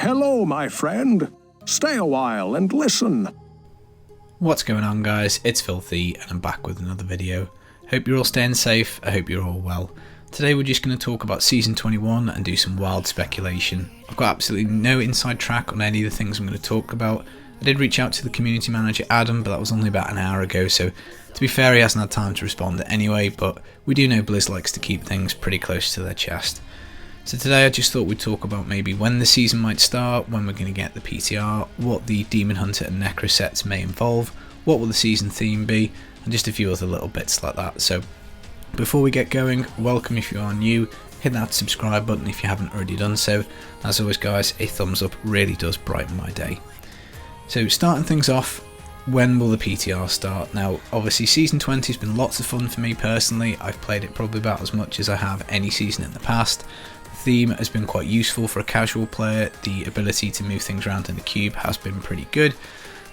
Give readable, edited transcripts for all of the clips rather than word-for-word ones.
Hello, my friend. Stay a while and listen. What's going on, guys? It's Filthy and I'm back with another video. Hope you're all staying safe. I hope you're all well. Today we're just going to talk about Season 21 and do some wild speculation. I've got absolutely no inside track on any of the things I'm going to talk about. I did reach out to the community manager Adam, but that was only about an hour ago, so to be fair he hasn't had time to respond anyway, but we do know Blizz likes to keep things pretty close to their chest. So today I just thought we'd talk about maybe when the season might start, when we're going to get the PTR, what the Demon Hunter and Necro sets may involve, what will the season theme be, and just a few other little bits like that. So before we get going, welcome if you are new, hit that subscribe button if you haven't already done so. As always guys, a thumbs up really does brighten my day. So starting things off, when will the PTR start? Now obviously Season 20 has been lots of fun for me personally. I've played it probably about as much as I have any season in the past. The theme has been quite useful for a casual player. The ability to move things around in the cube has been pretty good.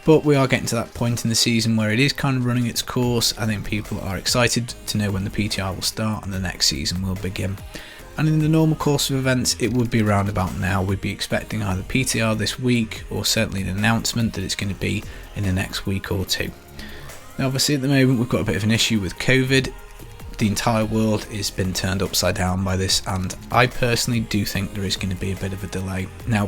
But we are getting to that point in the season where it is kind of running its course. I think people are excited to know when the PTR will start and the next season will begin. And in the normal course of events, it would be around about now. We'd be expecting either PTR this week or certainly an announcement that it's going to be in the next week or two. Now obviously at the moment we've got a bit of an issue with COVID. The entire world has been turned upside down by this, and I personally do think there is going to be a bit of a delay. Now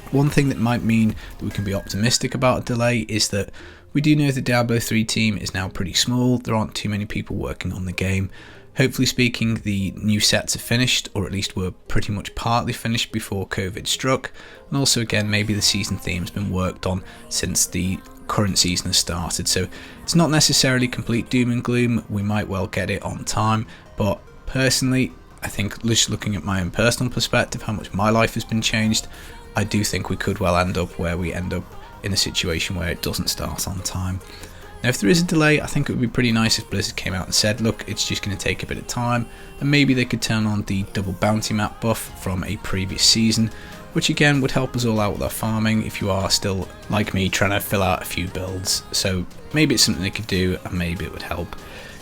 one thing that might mean that we can be optimistic about a delay is that we do know the Diablo 3 team is now pretty small. There aren't too many people working on the game. Hopefully speaking, the new sets are finished, or at least were pretty much partly finished before COVID struck, and also again maybe the season theme has been worked on since the current season has started, so it's not necessarily complete doom and gloom. We might well get it on time, but personally I think, just looking at my own personal perspective, how much my life has been changed, I do think we could well end up where we end up in a situation where it doesn't start on time. Now if there is a delay, I think it would be pretty nice if Blizzard came out and said, look, it's just going to take a bit of time, and maybe they could turn on the double bounty map buff from a previous season, which again would help us all out with our farming if you are still, like me, trying to fill out a few builds. So maybe it's something they could do and maybe it would help.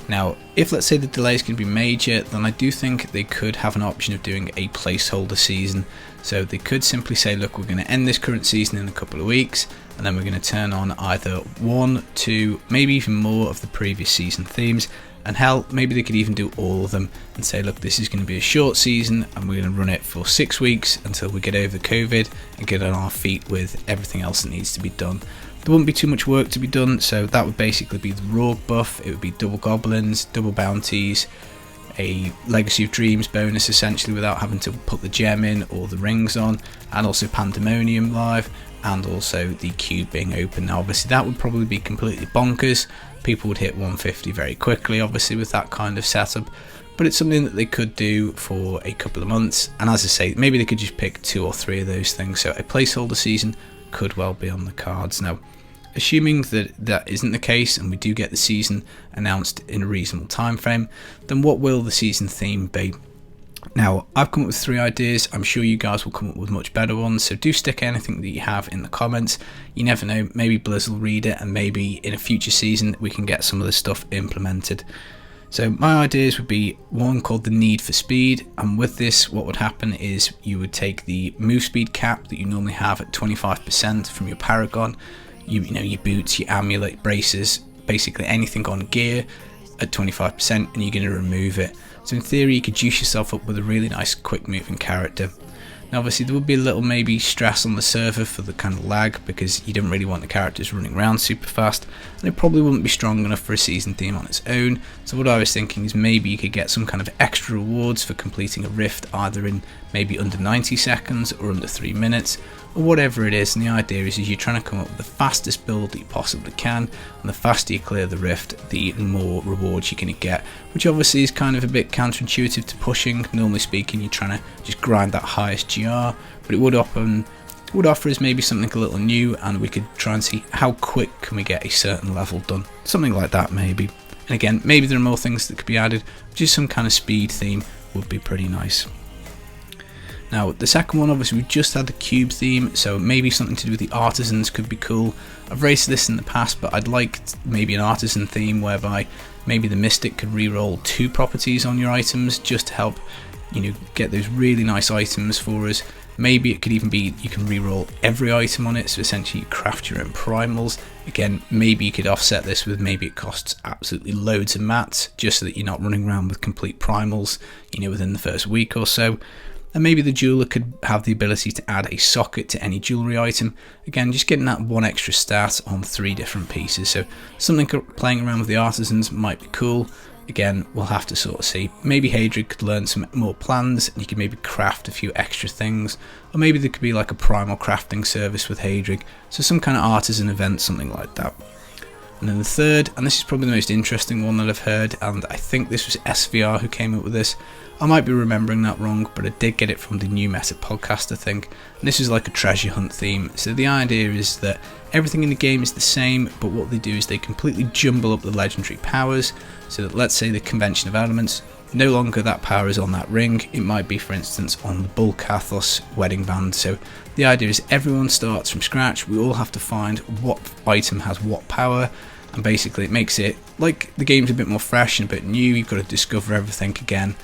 Now if let's say the delay is going to be major, then I do think they could have an option of doing a placeholder season. So they could simply say, look, we're going to end this current season in a couple of weeks, and then we're going to turn on either 1, 2, maybe even more of the previous season themes, and hell, maybe they could even do all of them and say, look, this is going to be a short season and we're going to run it for 6 weeks until we get over COVID and get on our feet with everything else that needs to be done. There wouldn't be too much work to be done, so that would basically be the Rogue buff. It would be double goblins, double bounties, a Legacy of Dreams bonus essentially without having to put the gem in or the rings on, and also Pandemonium live, and also the cube being open. Now obviously that would probably be completely bonkers. People would hit 150 very quickly obviously with that kind of setup, but it's something that they could do for a couple of months, and as I say, maybe they could just pick 2 or 3 of those things, so a placeholder season could well be on the cards. Now assuming that that isn't the case and we do get the season announced in a reasonable time frame, then what will the season theme be? Now I've come up with 3 ideas. I'm sure you guys will come up with much better ones, so do stick anything that you have in the comments. You never know, maybe Blizz will read it and maybe in a future season we can get some of this stuff implemented. So my ideas would be one called the Need for Speed, and with this what would happen is you would take the move speed cap that you normally have at 25% from your Paragon, you know, your boots, your amulet, braces, basically anything on gear at 25%, and you're going to remove it. So in theory you could juice yourself up with a really nice quick moving character. Now obviously there would be a little maybe stress on the server for the kind of lag, because you don't really want the characters running around super fast, and it probably wouldn't be strong enough for a season theme on its own. So what I was thinking is maybe you could get some kind of extra rewards for completing a rift either in maybe under 90 seconds or under 3 minutes, or whatever it is. And the idea is you're trying to come up with the fastest build that you possibly can, and the faster you clear the rift the more rewards you're going to get, which obviously is kind of a bit counterintuitive to pushing. Normally speaking you're trying to just grind that highest GR, but it would offer us maybe something a little new, and we could try and see how quick can we get a certain level done, something like that maybe. And again, maybe there are more things that could be added, just some kind of speed theme would be pretty nice. Now the second one, obviously we just had the cube theme, so maybe something to do with the artisans could be cool. I've raised this in the past, but I'd like maybe an artisan theme whereby maybe the mystic could reroll 2 properties on your items just to help, you know, get those really nice items for us. Maybe it could even be you can reroll every item on it, so essentially you craft your own primals. Again, maybe you could offset this with maybe it costs absolutely loads of mats, just so that you're not running around with complete primals, within the first week or so. And maybe the jeweler could have the ability to add a socket to any jewellery item. Again, just getting that one extra stat on 3 different pieces. So something playing around with the artisans might be cool. Again, we'll have to sort of see. Maybe Hadrid could learn some more plans, and you could maybe craft a few extra things. Or maybe there could be like a primal crafting service with Hadrid. So some kind of artisan event, something like that. And then the third, and this is probably the most interesting one that I've heard, and I think this was SVR who came up with this. I might be remembering that wrong, but I did get it from the New Meta podcast, I think. And this is like a treasure hunt theme. So the idea is that everything in the game is the same, but what they do is they completely jumble up the legendary powers. So that, let's say, the convention of elements, no longer that power is on that ring. It might be, for instance, on the Bulkathos wedding band. So the idea is everyone starts from scratch. We all have to find what item has what power. And basically it makes it like the game's a bit more fresh and a bit new. You've got to discover everything again.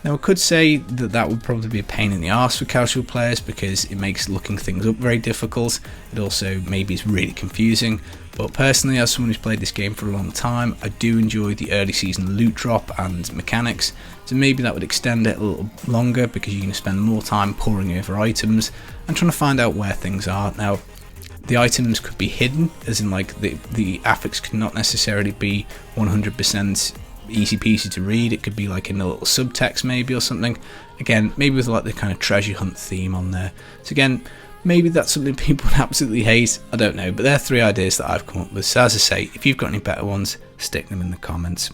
Now I could say that that would probably be a pain in the arse for casual players because it makes looking things up very difficult. It also maybe is really confusing. But personally, as someone who's played this game for a long time, I do enjoy the early season loot drop and mechanics. So maybe that would extend it a little longer because you're going to spend more time poring over items and trying to find out where things are. Now, the items could be hidden, as in like the affix could not necessarily be 100% easy peasy to read. It could be like in a little subtext maybe or something. Again, maybe with like the kind of treasure hunt theme on there. So again, maybe that's something people would absolutely hate. I don't know, but they're 3 ideas that I've come up with. So as I say, if you've got any better ones, stick them in the comments.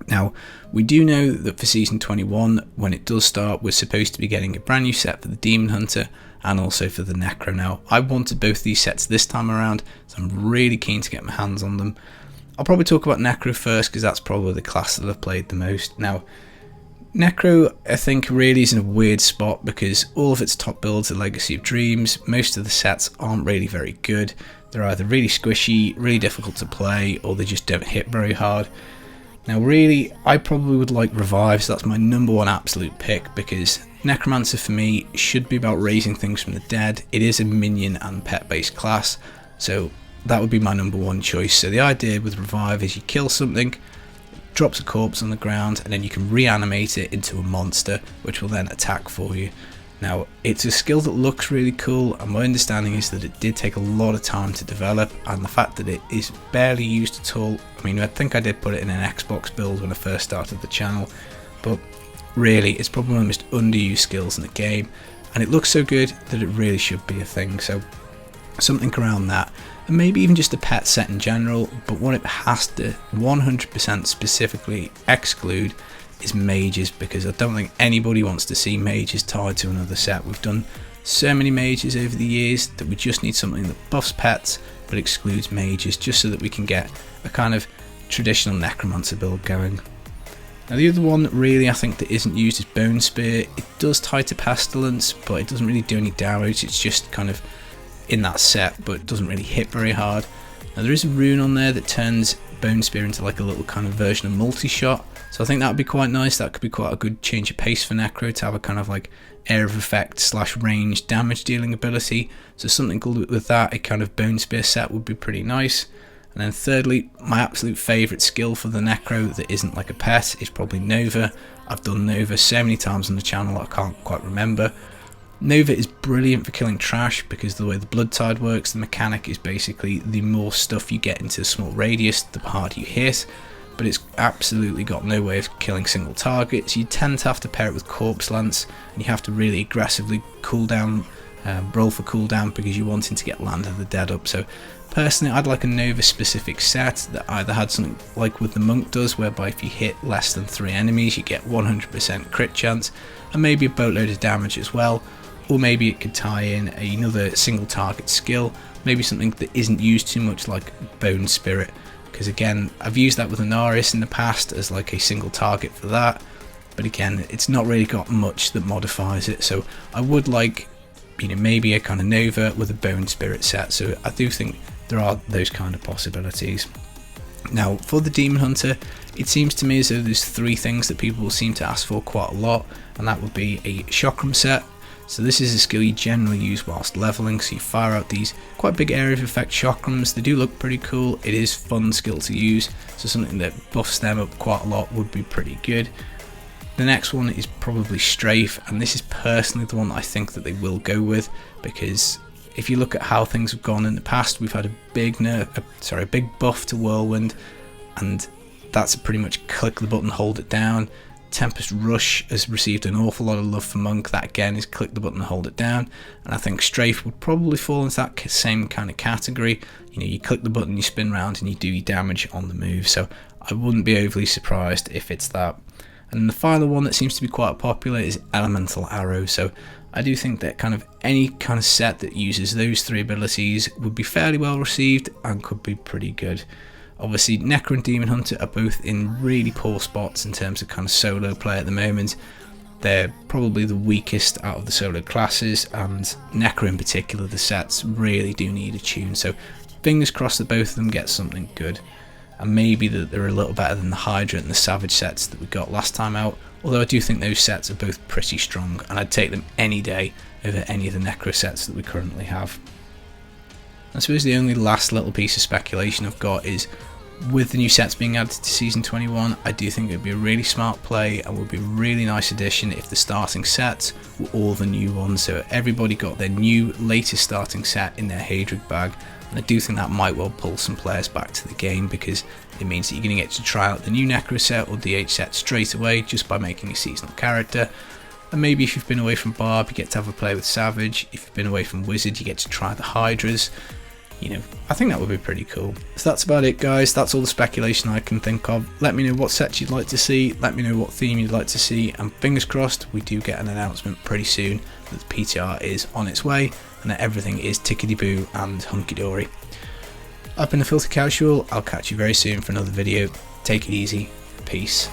Now, we do know that for Season 21, when it does start, we're supposed to be getting a brand new set for the Demon Hunter and also for the Necro. Now, I wanted both these sets this time around, so I'm really keen to get my hands on them. I'll probably talk about Necro first because that's probably the class that I've played the most. Now, Necro, I think, really is in a weird spot because all of its top builds are Legacy of Dreams. Most of the sets aren't really very good. They're either really squishy, really difficult to play, or they just don't hit very hard. Now really, I probably would like Revive, so that's my number 1 absolute pick, because Necromancer for me should be about raising things from the dead. It is a minion and pet based class, so that would be my number 1 choice. So the idea with Revive is you kill something, it drops a corpse on the ground, and then you can reanimate it into a monster, which will then attack for you. Now, it's a skill that looks really cool, and my understanding is that it did take a lot of time to develop, and the fact that it is barely used at all. I mean, I think I did put it in an Xbox build when I first started the channel, but really, it's probably one of the most underused skills in the game, and it looks so good that it really should be a thing. So something around that, and maybe even just a pet set in general, but what it has to 100% specifically exclude is mages, because I don't think anybody wants to see mages tied to another set. We've done so many mages over the years that we just need something that buffs pets but excludes mages, just so that we can get a kind of traditional Necromancer build going. Now the other one really I think that isn't used is Bone Spear. It does tie to Pestilence, but it doesn't really do any damage. It's just kind of in that set, but it doesn't really hit very hard. Now there is a rune on there that turns Bone Spear into like a little kind of version of multi-shot, so I think that would be quite nice. That could be quite a good change of pace for Necro to have a kind of like air of effect / range damage dealing ability. So something cool with that, a kind of Bone Spear set would be pretty nice. And then thirdly, my absolute favourite skill for the Necro that isn't like a pet is probably Nova. I've done Nova so many times on the channel I can't quite remember. Nova is brilliant for killing trash because the way the blood tide works, the mechanic is basically the more stuff you get into a small radius, the harder you hit, but it's absolutely got no way of killing single targets. You tend to have to pair it with Corpse Lance, and you have to really aggressively roll for cooldown because you're wanting to get Land of the Dead up. So personally, I'd like a Nova specific set that either had something like with the Monk does, whereby if you hit less than 3 enemies you get 100% crit chance, and maybe a boatload of damage as well. Or maybe it could tie in another single target skill, maybe something that isn't used too much like Bone Spirit, because again, I've used that with Anaris in the past as like a single target for that, but again, it's not really got much that modifies it. So I would like, maybe a kind of Nova with a Bone Spirit set. So I do think there are those kind of possibilities. Now for the Demon Hunter, it seems to me as though there's 3 things that people seem to ask for quite a lot, and that would be a Chakram set. So this is a skill you generally use whilst leveling, so you fire out these quite big area of effect chakrams. They do look pretty cool. It is fun skill to use, so something that buffs them up quite a lot would be pretty good. The next one is probably Strafe, and this is personally the one that I think that they will go with, because if you look at how things have gone in the past, we've had a big buff to Whirlwind, and that's pretty much click the button, hold it down. Tempest Rush has received an awful lot of love from Monk. That again is click the button and hold it down, and I think Strafe would probably fall into that same kind of category. You know, you click the button, you spin around, and you do your damage on the move, so I wouldn't be overly surprised if it's that. And then the final one that seems to be quite popular is Elemental Arrow, so I do think that kind of any kind of set that uses those three abilities would be fairly well received and could be pretty good. Obviously, Necro and Demon Hunter are both in really poor spots in terms of kind of solo play at the moment. They're probably the weakest out of the solo classes, and Necro in particular, the sets really do need a tune, so fingers crossed that both of them get something good. And maybe that they're a little better than the Hydra and the Savage sets that we got last time out, although I do think those sets are both pretty strong, and I'd take them any day over any of the Necro sets that we currently have. I suppose the only last little piece of speculation I've got is, with the new sets being added to Season 21, I do think it would be a really smart play and would be a really nice addition if the starting sets were all the new ones, so everybody got their new latest starting set in their Hadrig bag, and I do think that might well pull some players back to the game, because it means that you're going to get to try out the new Necro set or DH set straight away just by making a seasonal character. And maybe if you've been away from Barb, you get to have a play with Savage. If you've been away from Wizard, you get to try the Hydras. You know, I think that would be pretty cool. So that's about it, guys. That's all the speculation I can think of. Let me know what sets you'd like to see. Let me know what theme you'd like to see. And fingers crossed, we do get an announcement pretty soon that the PTR is on its way and that everything is tickety-boo and hunky-dory. I've been the Filthy Casual. I'll catch you very soon for another video. Take it easy. Peace.